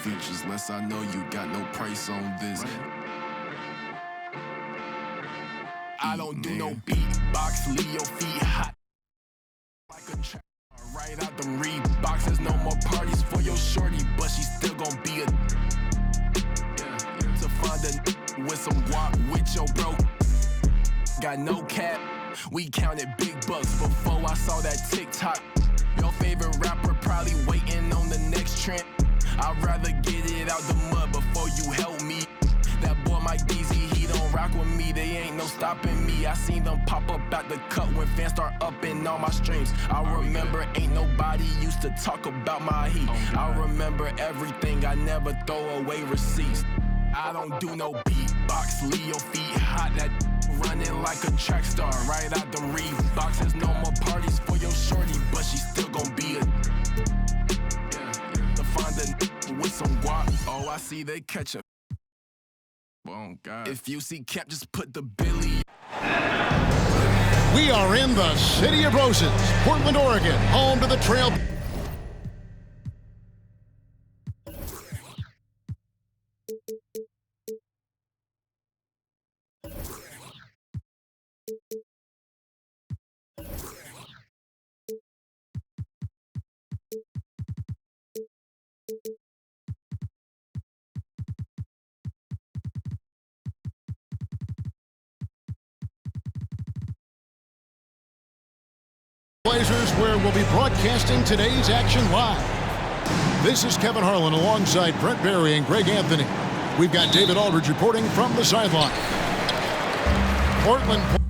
features. Less I know you got no price on this. I don't do no beatbox, leave your feet hot like a trap. Right out them Reeboks. There's no more parties for your shorty, but she still gon' be a to find a with some guap with your bro. Got no cap. We counted big bucks before I saw that TikTok. Your favorite rapper probably waiting on the next trend. I'd rather get it out the mud before you help me. That boy Mike DZ, he don't rock with me. They ain't no stopping me. I seen them pop up at the cut when fans start upping all my streams. I remember ain't nobody used to talk about my heat. I remember everything. I never throw away receipts. I don't do no beatbox, leave your feet hot. That running like a track star, right out the Reeboks. There's no more parties for your shorty, but she still gon' be a to find a with some guap. Oh, I see they catch a. Oh God. If you see Cap, just put the Billy. We are in the City of Roses, Portland, Oregon, home to the Trail. Blazers, where we'll be broadcasting today's action live. This is Kevin Harlan alongside Brent Barry and Greg Anthony. We've got David Aldridge reporting from the sideline. Portland.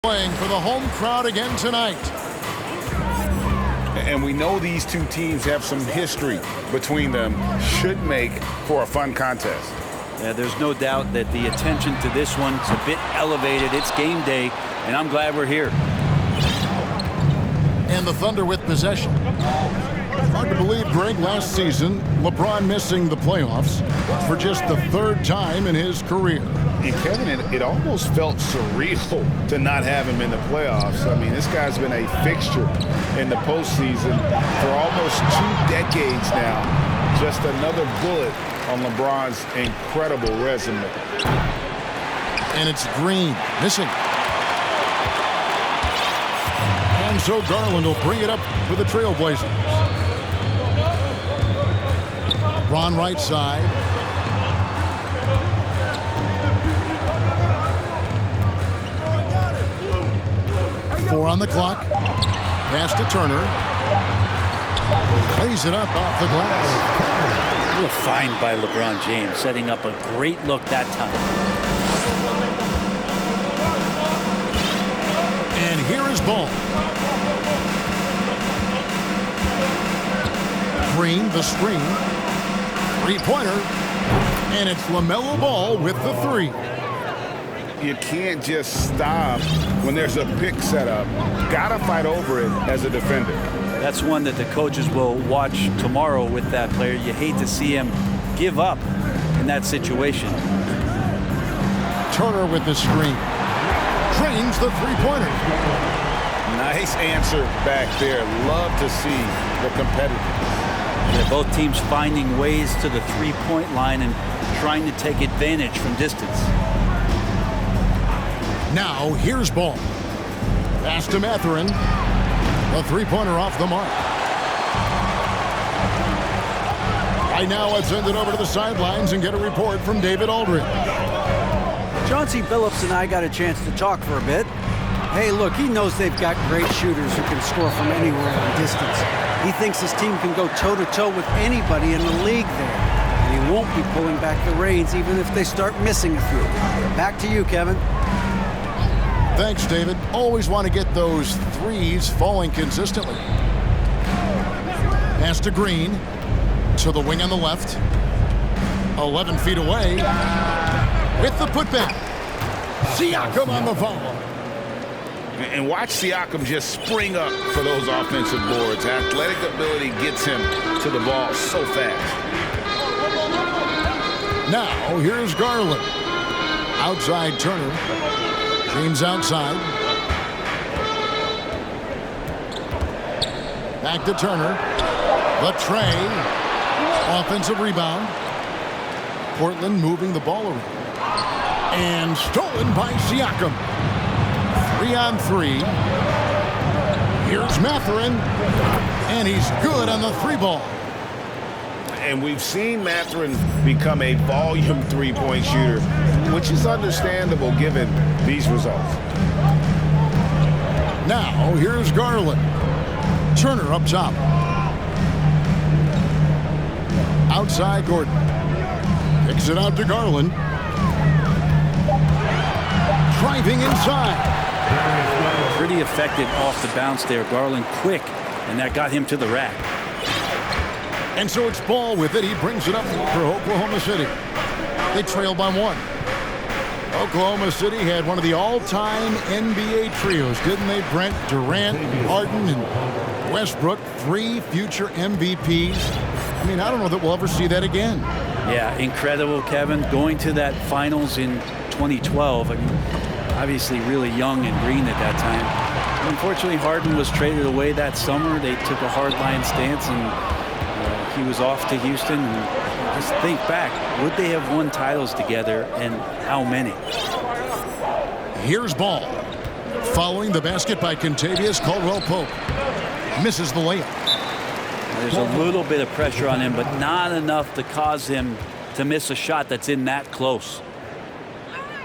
Playing for the home crowd again tonight. And we know these two teams have some history between them. Should make for a fun contest. Yeah, there's no doubt that the attention to this one's a bit elevated. It's game day, and I'm glad we're here. And the Thunder with possession. Hard to believe, Greg, last season, LeBron missing the playoffs for just the third time in his career. And Kevin, it almost felt surreal to not have him in the playoffs. I mean, this guy's been a fixture in the postseason for almost 2 decades now. Just another bullet on LeBron's incredible resume. And it's Green, missing. And so Garland will bring it up for the Trailblazers. Ron right side. Four on the clock. Pass to Turner. Plays it up off the glass. Real find by LeBron James, setting up a great look that time. And here is Ball. Green, the screen. Three-pointer. And it's LaMelo Ball with the three. You can't just stop when there's a pick set up. Gotta fight over it as a defender. That's one that the coaches will watch tomorrow with that player. You hate to see him give up in that situation. Turner with the screen. Drains the three-pointer. Nice answer back there. Love to see the competitiveness. Yeah, both teams finding ways to the three-point line and trying to take advantage from distance. Now, here's Ball. Pass to Mathurin. A three-pointer off the mark. Right now, let's send it over to the sidelines and get a report from David Aldridge. Chauncey Billups and I got a chance to talk for a bit. Hey, look, he knows they've got great shooters who can score from anywhere in distance. He thinks his team can go toe-to-toe with anybody in the league there. And he won't be pulling back the reins even if they start missing a few. Back to you, Kevin. Thanks, David. Always want to get those threes falling consistently. Pass to Green. To the wing on the left. 11 feet away. With the putback. Siakam on the foul. And watch Siakam just spring up for those offensive boards. Athletic ability gets him to the ball so fast. Now, here's Garland. Outside Turner. James outside. Back to Turner. The tray. Offensive rebound. Portland moving the ball around. And stolen by Siakam. 3-on-3. Here's Mathurin. And he's good on the three ball. And we've seen Mathurin become a volume three-point shooter, which is understandable given these results. Now, here's Garland. Turner up top. Outside Gordon. Kicks it out to Garland. Driving inside. Pretty effective off the bounce there. Garland quick, and that got him to the rack. And so it's Ball with it. He brings it up for Oklahoma City. They trail by 1. Oklahoma City had one of the all-time NBA trios, didn't they, Brent? Durant, Harden, and Westbrook, 3 future MVPs. I mean, I don't know that we'll ever see that again. Yeah, incredible, Kevin. Going to that finals in 2012. I mean, obviously really young and green at that time. Unfortunately, Harden was traded away that summer. They took a hardline stance, and he was off to Houston. And just think back, would they have won titles together, and how many? Here's Ball. Following the basket by Kentavious Caldwell-Pope. Misses the layup. There's a little bit of pressure on him, but not enough to cause him to miss a shot that's in that close.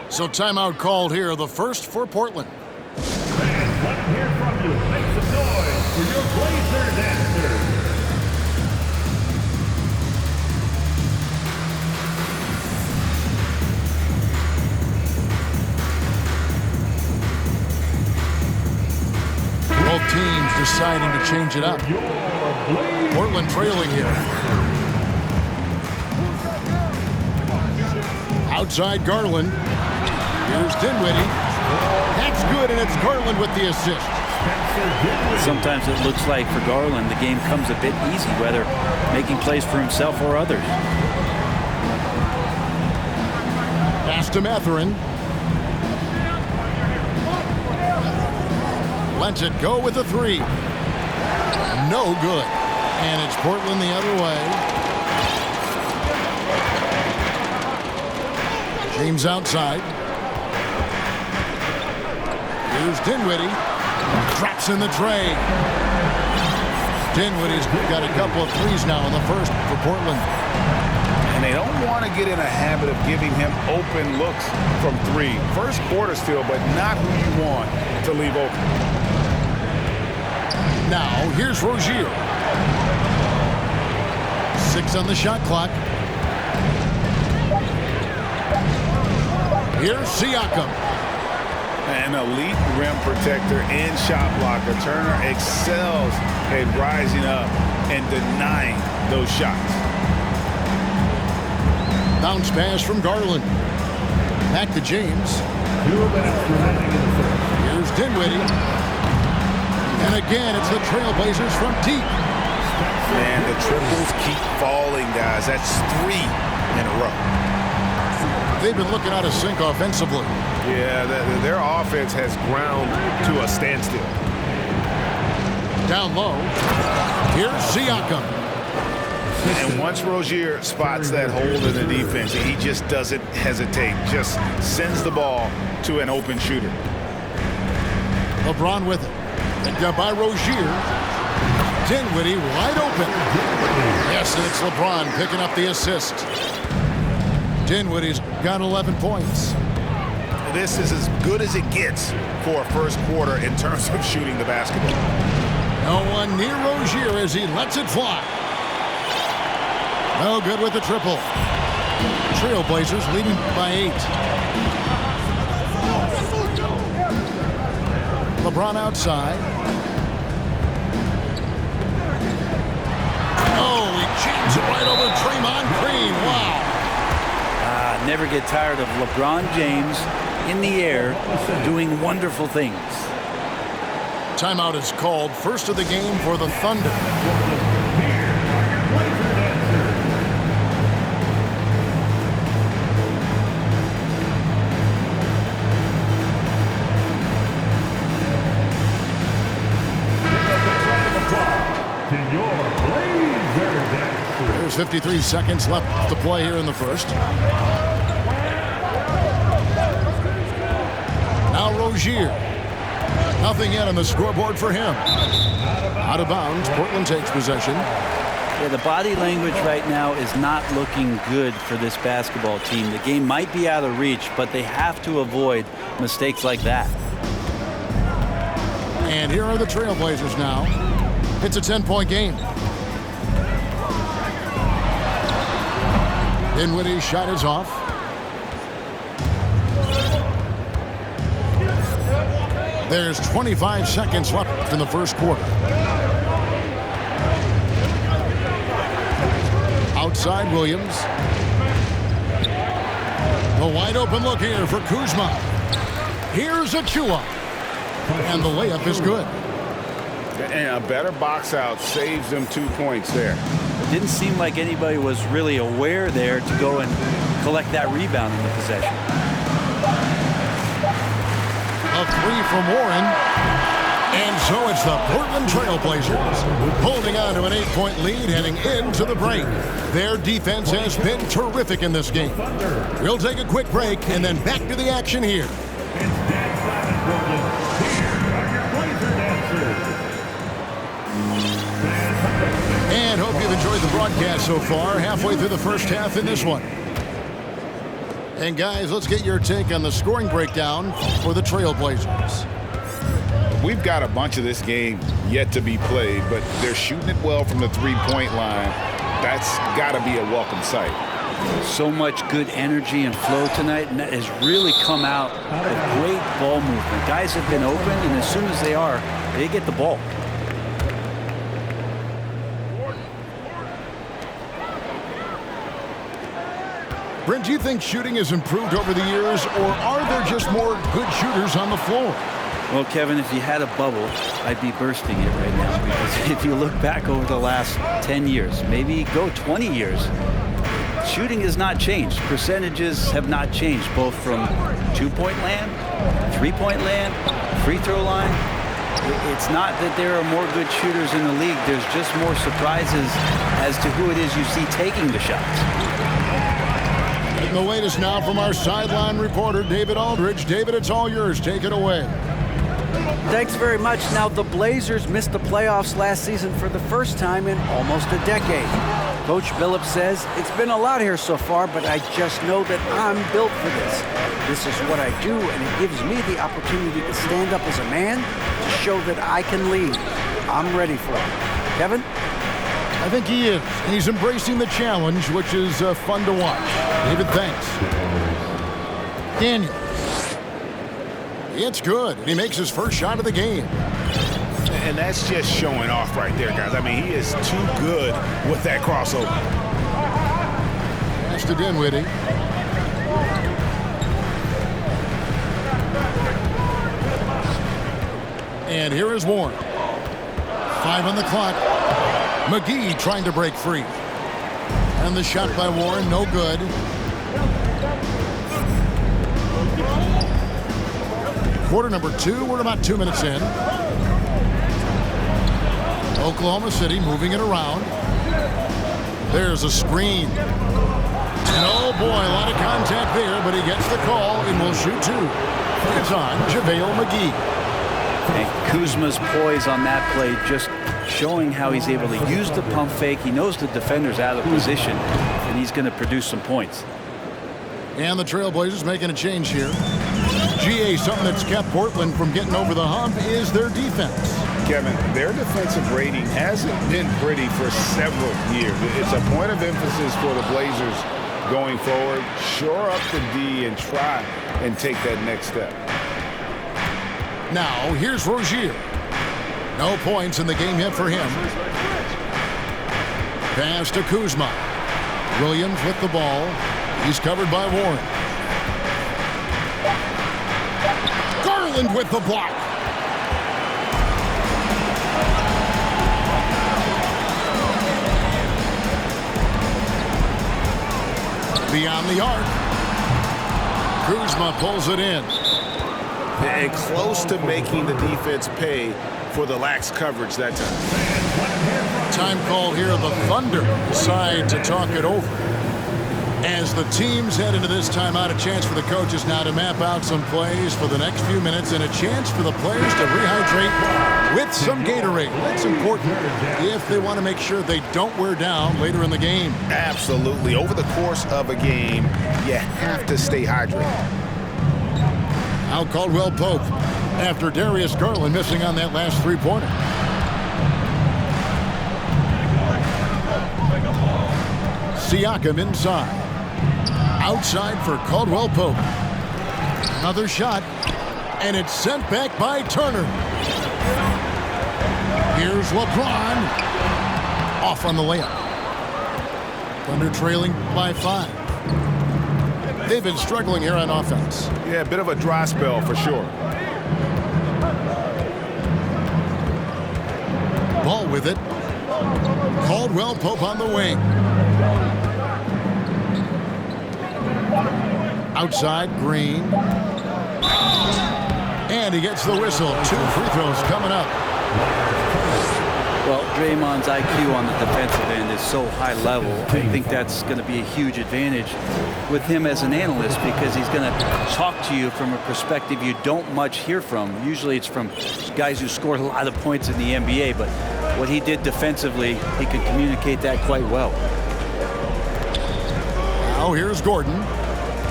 So timeout called here, the first for Portland. Fans, let me hear from you. Make some noise for your Blazers answer. Both teams deciding to change it up. Portland trailing here. Outside Garland. Here's Dinwiddie. That's good, and it's Garland with the assist. Sometimes it looks like for Garland the game comes a bit easy, whether making plays for himself or others. Pass to Mathurin. Lets it go with a 3. No good. And it's Portland the other way. James outside. Here's Dinwiddie. Drops in the tray. Dinwiddie's got a couple of threes now in the first for Portland. And they don't want to get in a habit of giving him open looks from 3. First quarter still, but not who you want to leave open. Now, here's Rozier. 6 on the shot clock. Here's Siakam. An elite rim protector and shot blocker. Turner excels at rising up and denying those shots. Bounce pass from Garland. Back to James. 2 minutes remaining in the first. Here's Dinwiddie. And again, it's the Trailblazers from deep. Man, the triples keep falling, guys. That's 3 in a row. They've been looking out of sync offensively. Yeah, their offense has ground to a standstill. Down low. Here's Siakam. And once Rozier spots that hole in the defense, he just doesn't hesitate. Just sends the ball to an open shooter. LeBron with it. Picked up by Rozier. Dinwiddie wide open. Yes, and it's LeBron picking up the assist. Dinwiddie's got 11 points. This is as good as it gets for a first quarter in terms of shooting the basketball. No one near Rozier as he lets it fly. No good with the triple. Trailblazers leading by 8. LeBron outside. Oh, he jams it right over Draymond Green. Wow. Never get tired of LeBron James in the air doing wonderful things. Timeout is called. First of the game for the Thunder. There's 53 seconds left to play here in the first. Now Rozier. Nothing yet on the scoreboard for him. Out of bounds. Portland takes possession. Yeah, the body language right now is not looking good for this basketball team. The game might be out of reach, but they have to avoid mistakes like that. And here are the Trailblazers now. It's a 10-point game. Dinwiddie's shot is off. There's 25 seconds left in the first quarter. Outside Williams. The wide open look here for Kuzma. Here's Achua. And the layup is good. And a better box out saves them 2 points there. It didn't seem like anybody was really aware there to go and collect that rebound in the possession. A 3 from Warren. And so it's the Portland Trailblazers holding on to an 8-point lead heading into the break. Their defense has been terrific in this game. We'll take a quick break and then back to the action here. And hope you've enjoyed the broadcast so far. Halfway through the first half in this one. And guys, let's get your take on the scoring breakdown for the Trailblazers. We've got a bunch of this game yet to be played, but they're shooting it well from the three-point line. That's got to be a welcome sight. So much good energy and flow tonight, and that has really come out of great ball movement. Guys have been open, and as soon as they are, they get the ball. Brent, do you think shooting has improved over the years, or are there just more good shooters on the floor? Well, Kevin, if you had a bubble, I'd be bursting it right now. Because if you look back over the last 10 years, maybe go 20 years, shooting has not changed. Percentages have not changed, both from two-point land, three-point land, free throw line. It's not that there are more good shooters in the league. There's just more surprises as to who it is you see taking the shots. And the latest now from our sideline reporter, David Aldridge. David, it's all yours. Take it away. Thanks very much. Now, the Blazers missed the playoffs last season for the first time in almost a decade. Coach Billups says, it's been a lot here so far, but I just know that I'm built for this. This is what I do, and it gives me the opportunity to stand up as a man to show that I can lead. I'm ready for it. Kevin? I think he is. He's embracing the challenge, which is fun to watch. David, thanks. Daniel. It's good. And he makes his first shot of the game. And that's just showing off right there, guys. I mean, he is too good with that crossover. Pass to Dinwiddie. And here is Warren. 5 on the clock. McGee trying to break free. And the shot by Warren, no good. Quarter number 2, we're about 2 minutes in. Oklahoma City moving it around. There's a screen. And oh boy, a lot of contact there, but he gets the call and will shoot 2. It's on JaVale McGee. And Kuzma's poise on that play just showing how he's able to use the pump fake. He knows the defender's out of position, and he's going to produce some points. And the Trailblazers making a change here. GA, something that's kept Portland from getting over the hump is their defense. Kevin, their defensive rating hasn't been pretty for several years. It's a point of emphasis for the Blazers going forward. Shore up the D and try and take that next step. Now, here's Rozier. No points in the game yet for him. Pass to Kuzma. Williams with the ball. He's covered by Warren. Garland with the block. Beyond the arc. Kuzma pulls it in. And close to making the defense pay for the lax coverage that time. Time called here. The Thunder decide to talk it over. As the teams head into this timeout, a chance for the coaches now to map out some plays for the next few minutes and a chance for the players to rehydrate with some Gatorade. That's important if they want to make sure they don't wear down later in the game. Absolutely. Over the course of a game, you have to stay hydrated. Now Caldwell Pope after Darius Garland missing on that last three-pointer. Siakam inside. Outside for Caldwell Pope. Another shot, and it's sent back by Turner. Here's LeBron. Off on the layup. Thunder trailing by 5. They've been struggling here on offense. Yeah, a bit of a dry spell for sure. Ball with it. Caldwell Pope on the wing. Outside, Green. And he gets the whistle. 2 free throws coming up. Well, Draymond's IQ on the defensive end is so high level. I think that's going to be a huge advantage with him as an analyst because he's going to talk to you from a perspective you don't much hear from. Usually it's from guys who scored a lot of points in the NBA, but what he did defensively, he could communicate that quite well. Now here's Gordon.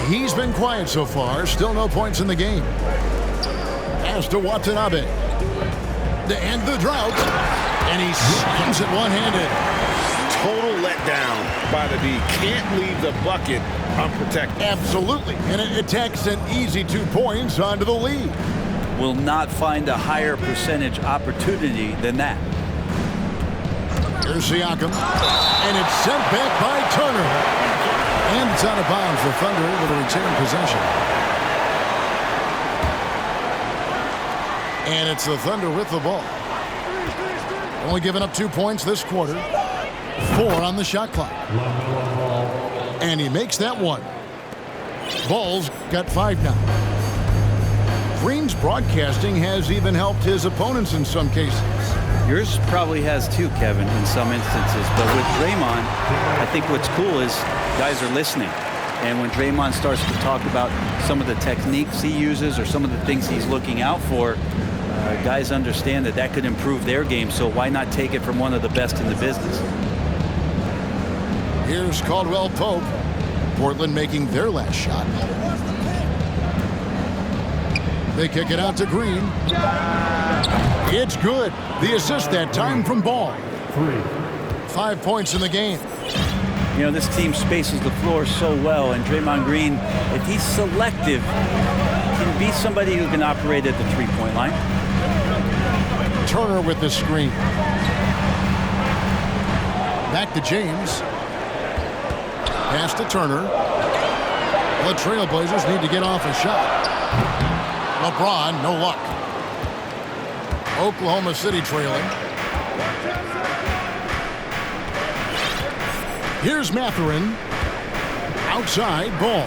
He's been quiet so far. Still no points in the game. Pass to Watanabe. To end the drought. And he slams it one-handed. Total letdown by the D. Can't leave the bucket unprotected. Absolutely. And it takes an easy 2 points onto the lead. Will not find a higher percentage opportunity than that. Here's Siakam. And it's sent back by Turner. And it's out of bounds. The Thunder able to retain possession. And it's the Thunder with the ball. Only giving up 2 points this quarter. 4 on the shot clock. And he makes that one. Ball's got 5 now. Green's broadcasting has even helped his opponents in some cases. Yours probably has too, Kevin, in some instances. But with Draymond, I think what's cool is guys are listening. And when Draymond starts to talk about some of the techniques he uses or some of the things he's looking out for, guys understand that that could improve their game. So why not take it from one of the best in the business? Here's Caldwell Pope. Portland making their last shot. They kick it out to Green. It's good. The assist that time from Ball. 5 points in the game. You know, this team spaces the floor so well, and Draymond Green, if he's selective, can be somebody who can operate at the three-point line. Turner with the screen. Back to James. Pass to Turner. The Trailblazers need to get off a shot. LeBron, no luck. Oklahoma City trailing. Here's Mathurin. Outside, Ball.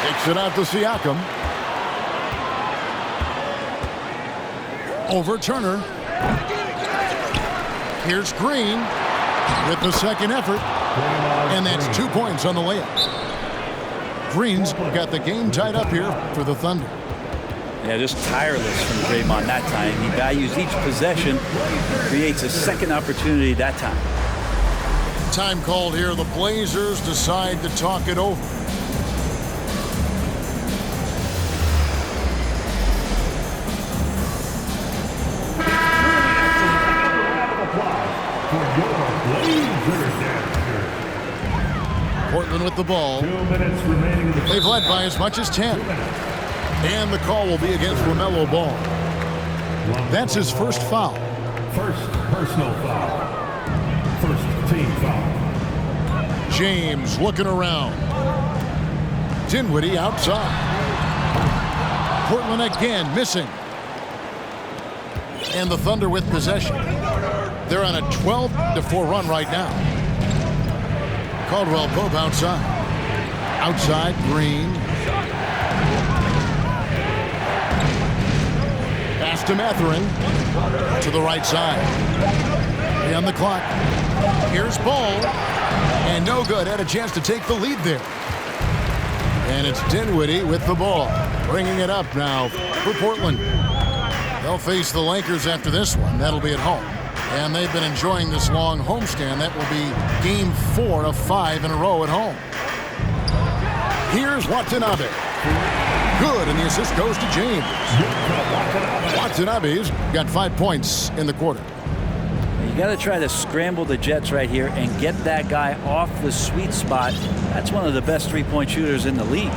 Takes it out to Siakam. Over Turner. Here's Green with the second effort. And that's 2 points on the layup. Green's got the game tied up here for the Thunder. Yeah, just tireless from Draymond that time. He values each possession, creates a second opportunity that time. Time called here. The Blazers decide to talk it over. Portland with the ball. 2 minutes remaining in the They've led by as much as 10. And the call will be against LaMelo Ball. That's his first foul. First personal foul. First team foul. James looking around. Dinwiddie outside. Portland again missing. And the Thunder with possession. They're on a 12-4 run right now. Caldwell Pope outside. Outside, Green. Pass to Mathurin. To the right side. On the clock. Here's Ball. And no good. Had a chance to take the lead there. And it's Dinwiddie with the ball. Bringing it up now for Portland. They'll face the Lakers after this one. That'll be at home. And they've been enjoying this long homestand. That will be game 4 of 5 in a row at home. Here's Watanabe. Good, and the assist goes to James. Watanabe's got 5 points in the quarter. You got to try to scramble the Jets right here and get that guy off the sweet spot. That's one of the best three-point shooters in the league.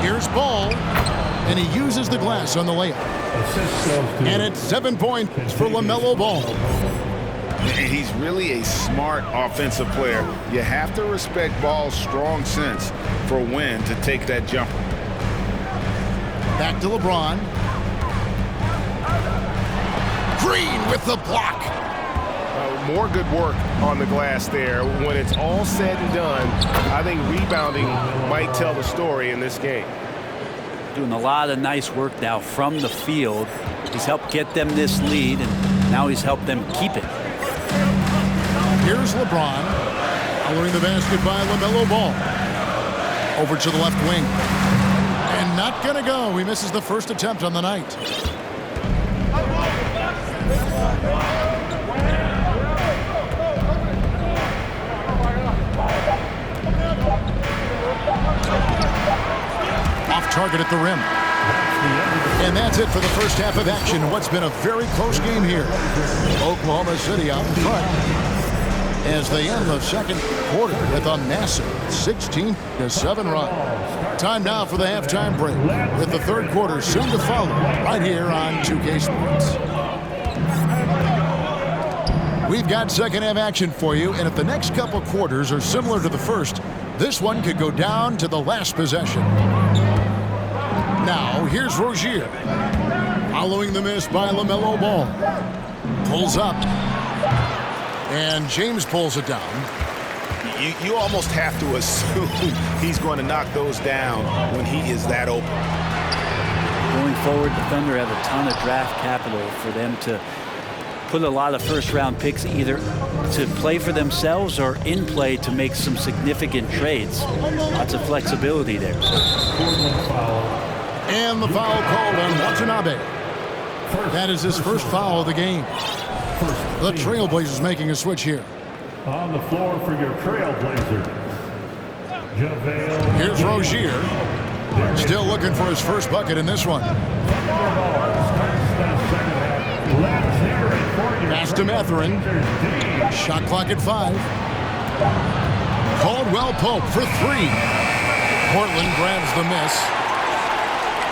Here's Ball, and he uses the glass on the layup. And it's 7 points for LaMelo Ball. And he's really a smart offensive player. You have to respect Ball's strong sense for when to take that jumper. Back to LeBron. Green with the block. More good work on the glass there. When it's all said and done, I think rebounding might tell the story in this game. Doing a lot of nice work now from the field. He's helped get them this lead, and now he's helped them keep it. Here's LeBron. Following the basket by LaMelo Ball. Over to the left wing. And not going to go. He misses the first attempt on the night. Off target at the rim. And that's it for the first half of action. What's been a very close game here. Oklahoma City out in front as they end the second quarter with a massive 16-7 run. Time now for the halftime break, with the third quarter soon to follow right here on 2K Sports. We've got second half action for you, and if the next couple quarters are similar to the first, this one could go down to the last possession. Now, here's Rozier. Following the miss by LaMelo Ball. Pulls up. And James pulls it down. You almost have to assume he's going to knock those down when he is that open. Going forward, the Thunder have a ton of draft capital for them to put a lot of first-round picks either to play for themselves or in play to make some significant trades. Lots of flexibility there. And the foul called on Watanabe. That is his first foul of the game. The Trailblazers making a switch here. On the floor for your Trailblazers. Here's Rozier. Still looking for his first bucket in this one. Pass to Mathurin. Shot clock at 5. Caldwell Pope for 3. Portland grabs the miss.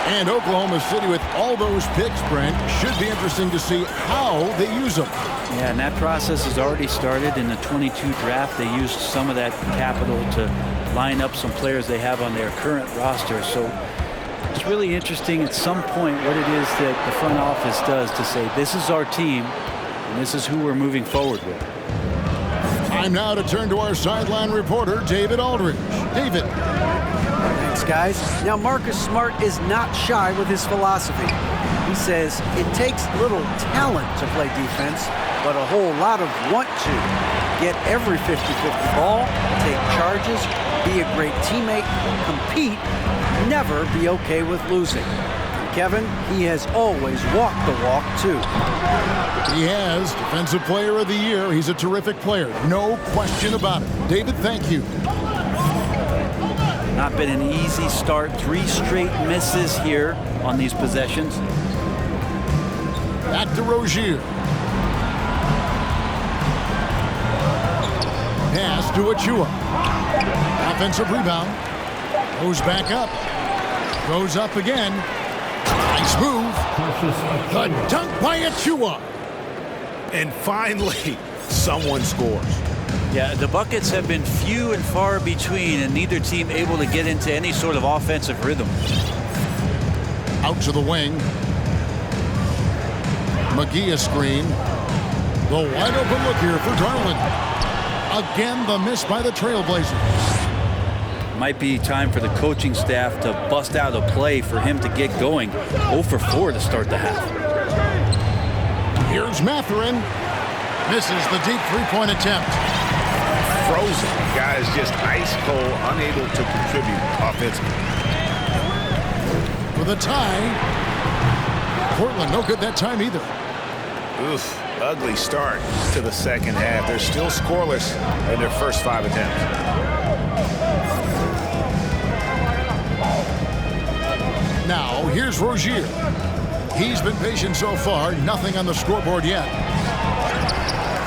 And Oklahoma City with all those picks, Brent, should be interesting to see how they use them. Yeah, and that process has already started in the 22 draft. They used some of that capital to line up some players they have on their current roster. So it's really interesting at some point what it is that the front office does to say, this is our team, and this is who we're moving forward with. Time now to turn to our sideline reporter, David Aldridge. David. Thanks, guys. Now, Marcus Smart is not shy with his philosophy. He says it takes little talent to play defense, but a whole lot of want to. Get every 50-50 ball, take charges, be a great teammate, compete, never be okay with losing. Kevin, he has always walked the walk, too. He has Defensive Player of the Year. He's a terrific player. No question about it. David, thank you. Not been an easy start. 3 straight misses here on these possessions. Back to Rozier. Pass to Achiuwa. Offensive rebound. Goes back up. Goes up again. Nice move. The dunk by Achiuwa. And finally, someone scores. Yeah, the buckets have been few and far between, and neither team able to get into any sort of offensive rhythm. Out to the wing. McGee a screen. The wide open look here for Garland. Again, the miss by the Trailblazers. Might be time for the coaching staff to bust out a play for him to get going. 0 for 4 to start the half. Here's Mathurin. Misses the deep three-point attempt. Frozen. Guy is just ice cold, unable to contribute offensively. For the tie. Portland no good that time either. Oof, ugly start to the second half. They're still scoreless in their first 5 attempts. Now, here's Rozier. He's been patient so far. Nothing on the scoreboard yet.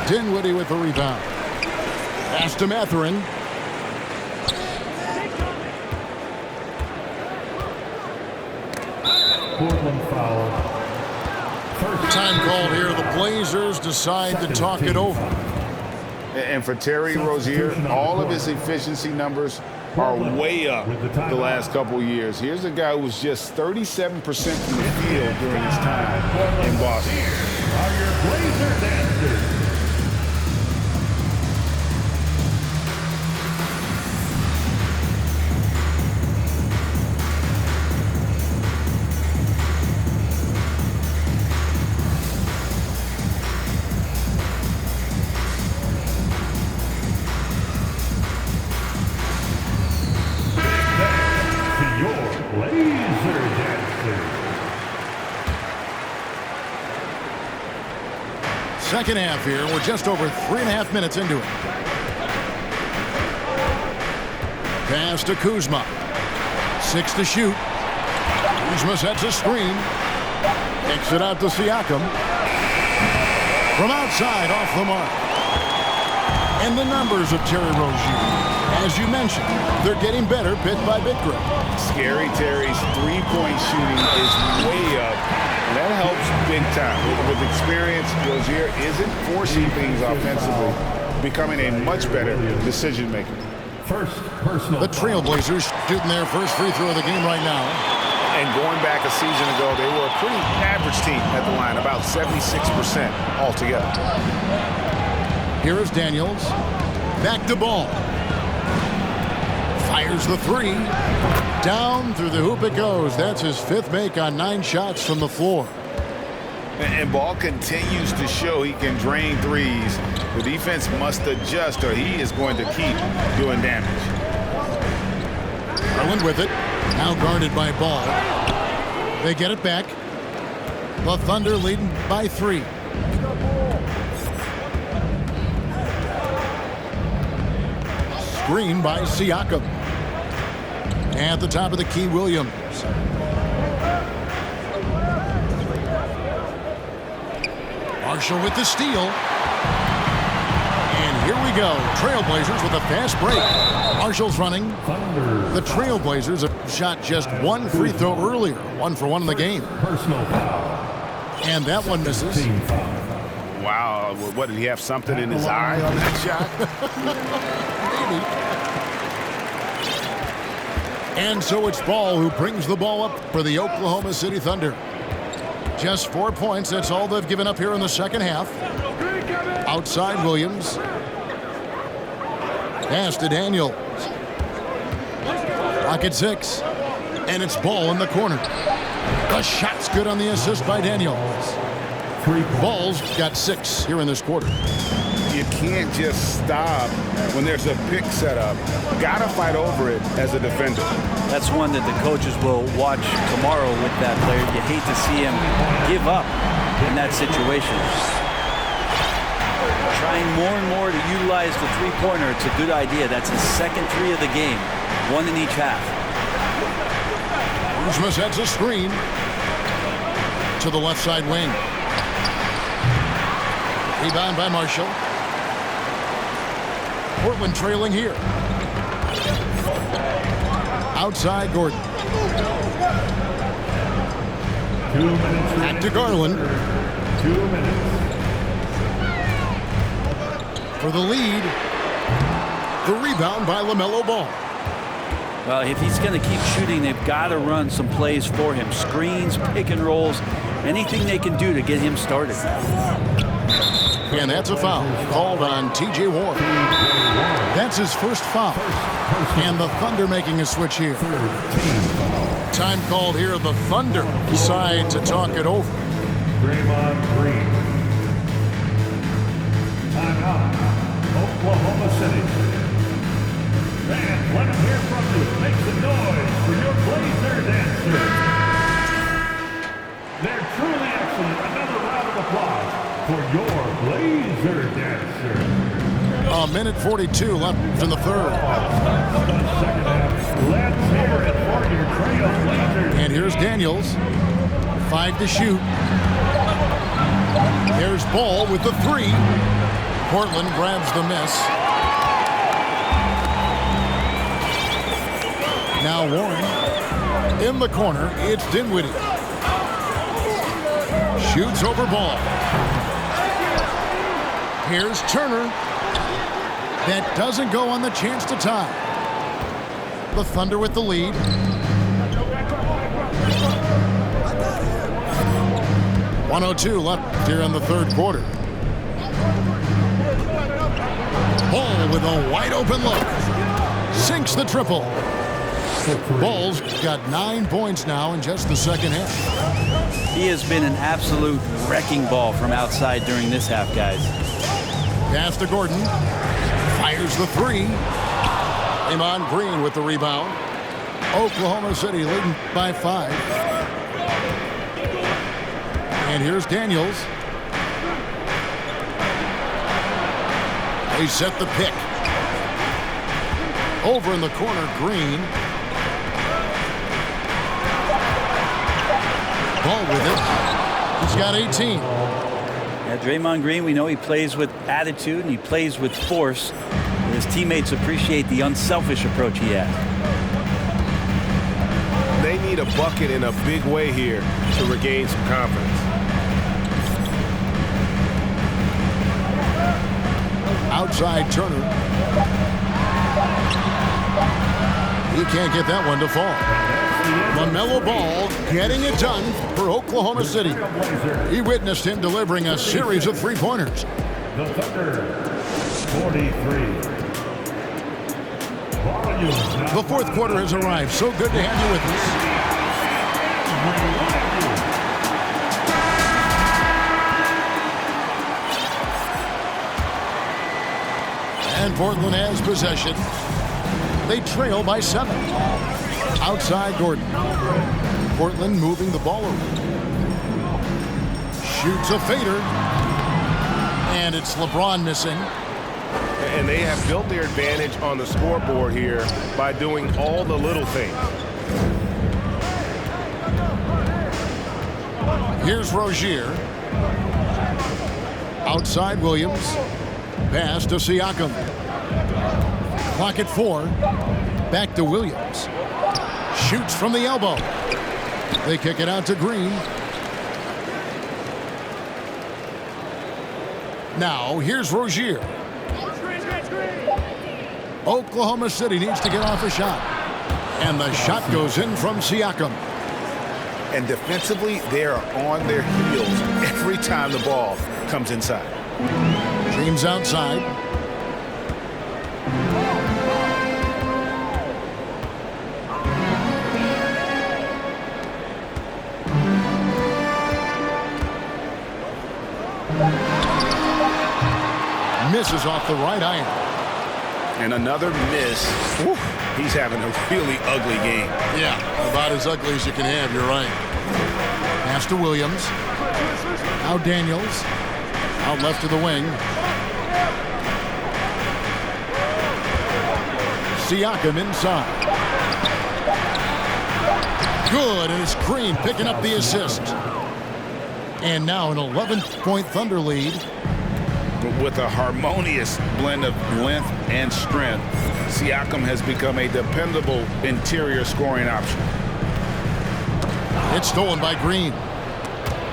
Dinwiddie with the rebound. Pass to Mathurin. Portland foul. Time called here. The Blazers decide to talk it over. And for Terry Rozier, all of his efficiency numbers are way up the last couple years. Here's a guy who was just 37% from the field during his time in Boston. Are your Blazers answers? Second half here. We're just over 3.5 minutes into it. Pass to Kuzma. 6 to shoot. Kuzma sets a screen. Kicks it out to Siakam. From outside, off the mark. And the numbers of Terry Rozier. As you mentioned, they're getting better bit by bit, Greg. Scary Terry's three-point shooting is way up. And that helps big time. With experience, Rozier isn't forcing things offensively, becoming a much better decision maker. First personal. The Trailblazers shooting their first free throw of the game right now. And going back a season ago, they were a pretty average team at the line, about 76% altogether. Here is Daniels. Back to Ball. Fires the three. Down through the hoop it goes. That's his 5th make on 9 shots from the floor. And Ball continues to show he can drain threes. The defense must adjust or he is going to keep doing damage. Garland with it. Now guarded by Ball. They get it back. The Thunder leading by 3. Screen by Siakam. At the top of the key, Williams. Marshall with the steal. And here we go. Trailblazers with a fast break. Marshall's running. The Trailblazers have shot just 1 free throw earlier. 1 for 1 in the game. Personal foul. And that one misses. Wow, what, did he have something in his eye on that shot? Maybe. And so it's Ball who brings the ball up for the Oklahoma City Thunder. Just 4 points. That's all they've given up here in the second half. Outside Williams. Pass to Daniels. Clock at 6. And it's Ball in the corner. The shot's good on the assist by Daniels. Ball's got 6 here in this quarter. you can't just stop when there's a pick set up. Got to fight over it as a defender. That's one that the coaches will watch tomorrow with that player. You hate to see him give up in that situation. Trying more and more to utilize the three-pointer. It's a good idea. That's his second three of the game. One in each half. Kuzma sets a screen to the left side wing. Rebound by Marshall. Portland trailing here. Outside Gordon. 2 minutes. Back to Garland. 2 minutes. For the lead. The rebound by LaMelo Ball. Well, if he's going to keep shooting, they've got to run some plays for him. Screens, pick and rolls, anything they can do to get him started. And that's a foul called on T.J. Warren. That's his first foul. And the Thunder making a switch here. Time called here. The Thunder decide to talk it over. Draymond Green. Timeout. Oklahoma City. Fans, let them hear from you. Make some noise for your Blazer dancers. They're truly excellent. Another round of applause for your Blazer dancers. A minute 42 left in the third. The second half. Let's hear it for your Trail Blazers. And here's Daniels. 5 to shoot. There's Ball with the 3. Portland grabs the miss. Now Warren in the corner. It's Dinwiddie. Shoots over Ball. Here's Turner. That doesn't go on the chance to tie. The Thunder with the lead. .102 left here in the third quarter. Ball with a wide open look. Sinks the triple. Ball's got 9 points now in just the second half. He has been an absolute wrecking ball from outside during this half, guys. Pass to Gordon. Fires the 3. Draymond Green with the rebound. Oklahoma City leading by 5. And here's Daniels. They set the pick. Over in the corner, Green. Ball with it. He's got 18. Yeah, Draymond Green, we know he plays with attitude and he plays with force. His teammates appreciate the unselfish approach he has. They need a bucket in a big way here to regain some confidence. Outside Turner. He can't get that one to fall. LaMelo Ball getting it done for Oklahoma City. He witnessed him delivering a series of three-pointers. The Thunder, 43. The fourth quarter has arrived. So good to have you with us. And Portland has possession. They trail by 7. Outside Gordon. Portland moving the ball around. Shoots a fader. And it's LeBron missing. And they have built their advantage on the scoreboard here by doing all the little things. Here's Rozier. Outside Williams. Pass to Siakam. Clock at 4. Back to Williams. Shoots from the elbow. They kick it out to Green. Now here's Rozier. Oklahoma City needs to get off a shot. And the shot goes in from Siakam. And defensively, they are on their heels every time the ball comes inside. James outside. misses off the right iron. And another miss. Whew, he's having a really ugly game. Yeah, about as ugly as you can have, you're right. Pass to Williams. Now Daniels. Out left to the wing. Siakam inside. Good, and it's Green picking up the assist. And now an 11-point Thunder lead. But with a harmonious blend of length and strength, Siakam has become a dependable interior scoring option. It's stolen by Green.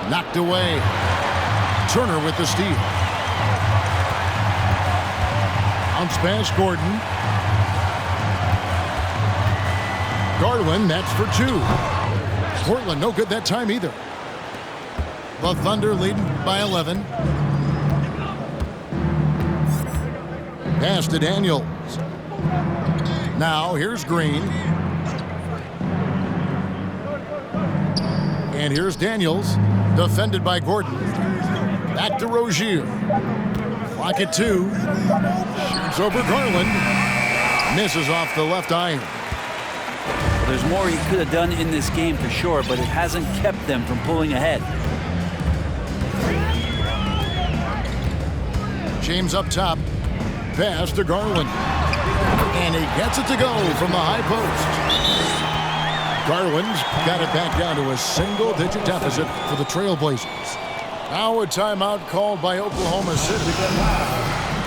Knocked away. Turner with the steal. Bounce pass, Gordon. Garland, that's for 2. Portland, no good that time either. The Thunder leading by 11. Pass to Daniels. Now here's Green. And here's Daniels, defended by Gordon. Back to Rozier. Clock at 2. Shoots over Garland. Misses off the left iron. Well, there's more he could have done in this game for sure, but it hasn't kept them from pulling ahead. James up top. Pass to Garland. And he gets it to go from the high post. Garland's got it back down to a single-digit deficit for the Trailblazers. Now a timeout called by Oklahoma City.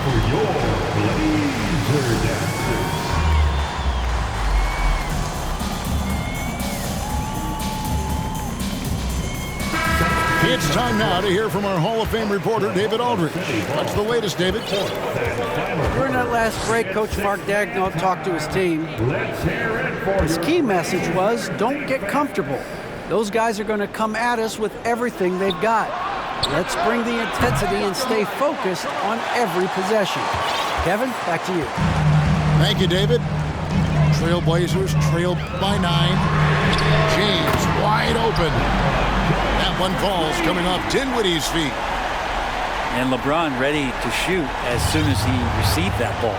For your Blazer Dancers. It's time now to hear from our Hall of Fame reporter, David Aldridge. What's the latest, David? During that last break, Coach Mark Daigneault talked to his team. Let's hear it for His key message was, don't get comfortable. Those guys are going to come at us with everything they've got. Let's bring the intensity and stay focused on every possession. Kevin, back to you. Thank you, David. Trailblazers trail by 9. James wide open. That one falls coming off Dinwiddie's feet. And LeBron ready to shoot as soon as he received that ball.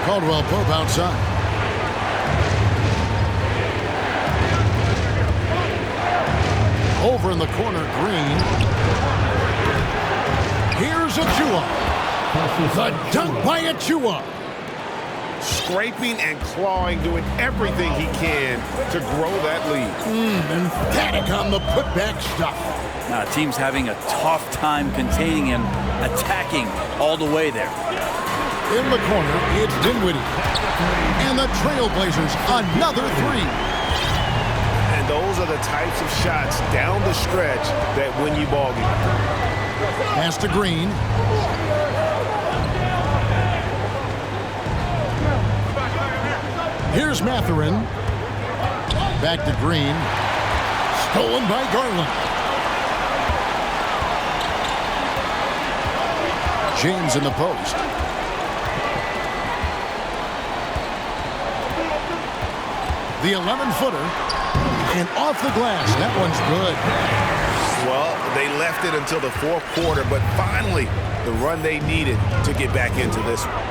Caldwell Pope outside. Over in the corner, Green. Here's Achua. The dunk by Achua. Scraping and clawing, doing everything he can to grow that lead. Emphatic on the putback stuff. Now, the team's having a tough time containing him, attacking all the way there. In the corner, it's Dinwiddie. And the Trailblazers, another 3. And those are the types of shots down the stretch that win you ball games. Pass to Green. Here's Mathurin. Back to Green. Stolen by Garland. James in the post. The 11-footer. And off the glass. That one's good. Well, they left it until the fourth quarter, but finally the run they needed to get back into this one.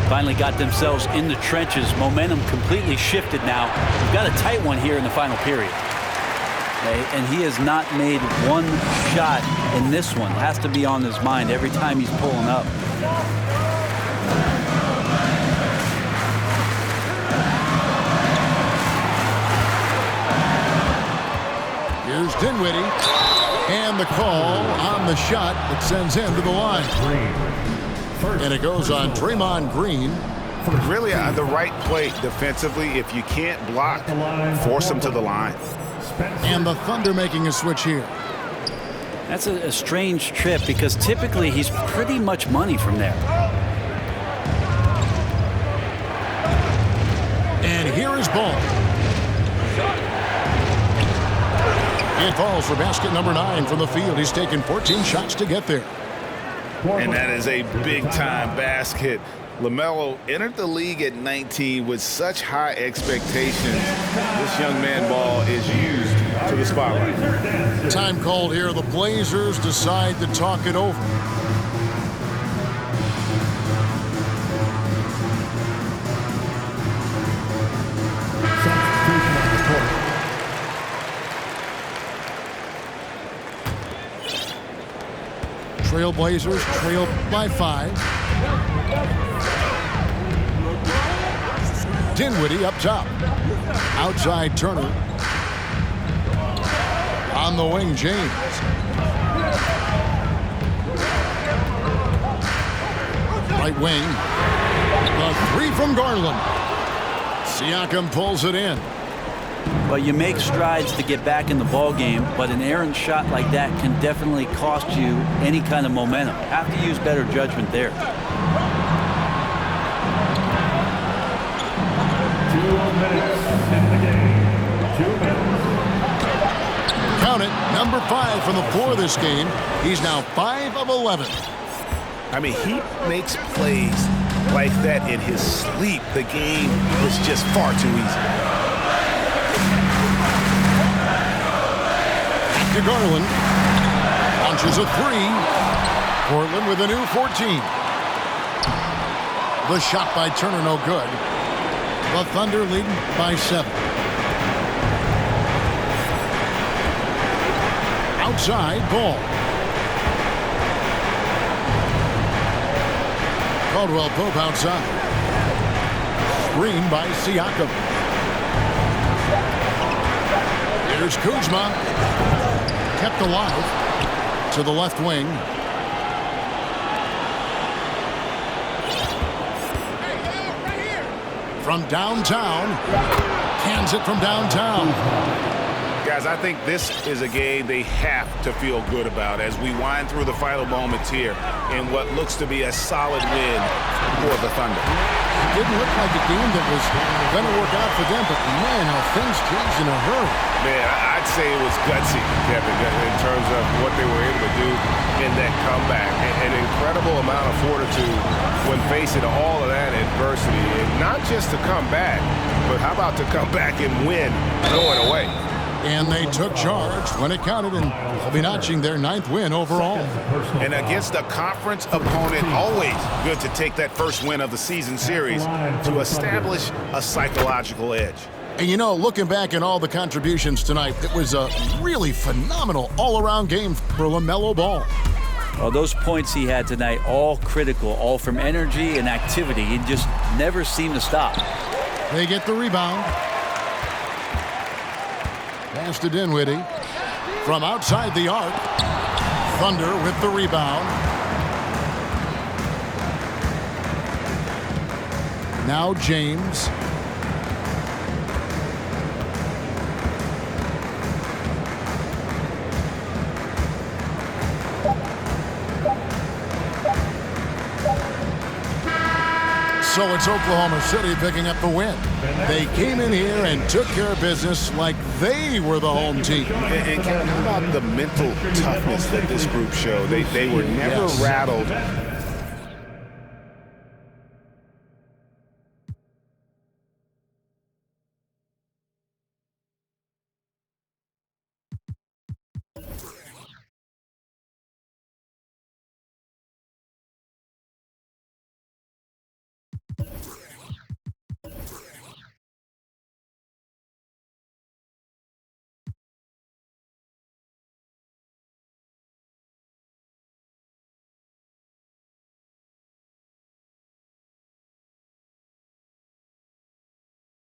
Finally got themselves in the trenches. Momentum completely shifted now. We've got a tight one here in the final period. Okay, and he has not made one shot in this one. Has to be on his mind every time he's pulling up. Here's Dinwiddie. And the call on the shot that sends him to the line. And it goes on Draymond Green. Really the right play defensively. If you can't block, force him to the line. And the Thunder making a switch here. That's a strange trip because typically he's pretty much money from there. And here is Ball. It falls for basket number 9 from the field. He's taken 14 shots to get there. And that is a big-time basket. LaMelo entered the league at 19 with such high expectations. This young man ball is used to the spotlight. Time called here. The Blazers decide to talk it over. Trailblazers trail by 5. Dinwiddie up top. Outside Turner. On the wing, James. Right wing. The 3 from Garland. Siakam pulls it in. Well, you make strides to get back in the ball game, but an errant shot like that can definitely cost you any kind of momentum. Have to use better judgment there. 2 minutes in the game. 2 minutes. Count it, number 5 from the floor this game. He's now 5 of 11. I mean, he makes plays like that in his sleep. The game is just far too easy. To Garland. Launches a 3. Portland with a new 14. The shot by Turner, no good. The Thunder leading by 7. Outside, Ball. Caldwell Pope outside. Screen by Siakam. Here's Kuzma. Kept alive to the left wing. From downtown. Cans it from downtown. Guys, I think this is a game they have to feel good about as we wind through the final moments here in what looks to be a solid win for the Thunder. It didn't look like a game that was going to work out for them, but man, how things changed in a hurry. Man, I'd say it was gutsy, Kevin, in terms of what they were able to do in that comeback. An incredible amount of fortitude when facing all of that adversity. And not just to come back, but how about to come back and win going away? And they took charge when it counted, and they'll be notching their 9th win overall. And against a conference opponent, always good to take that first win of the season series to establish a psychological edge. And you know, looking back at all the contributions tonight, it was a really phenomenal all-around game for LaMelo Ball. Well, those points he had tonight, all critical, all from energy and activity. He just never seemed to stop. They get the rebound. Pass to Dinwiddie. From outside the arc. Thunder with the rebound. Now James. So it's Oklahoma City picking up the win. They came in here and took care of business like they were the home team. And Kevin, how about the mental toughness that this group showed? They were never rattled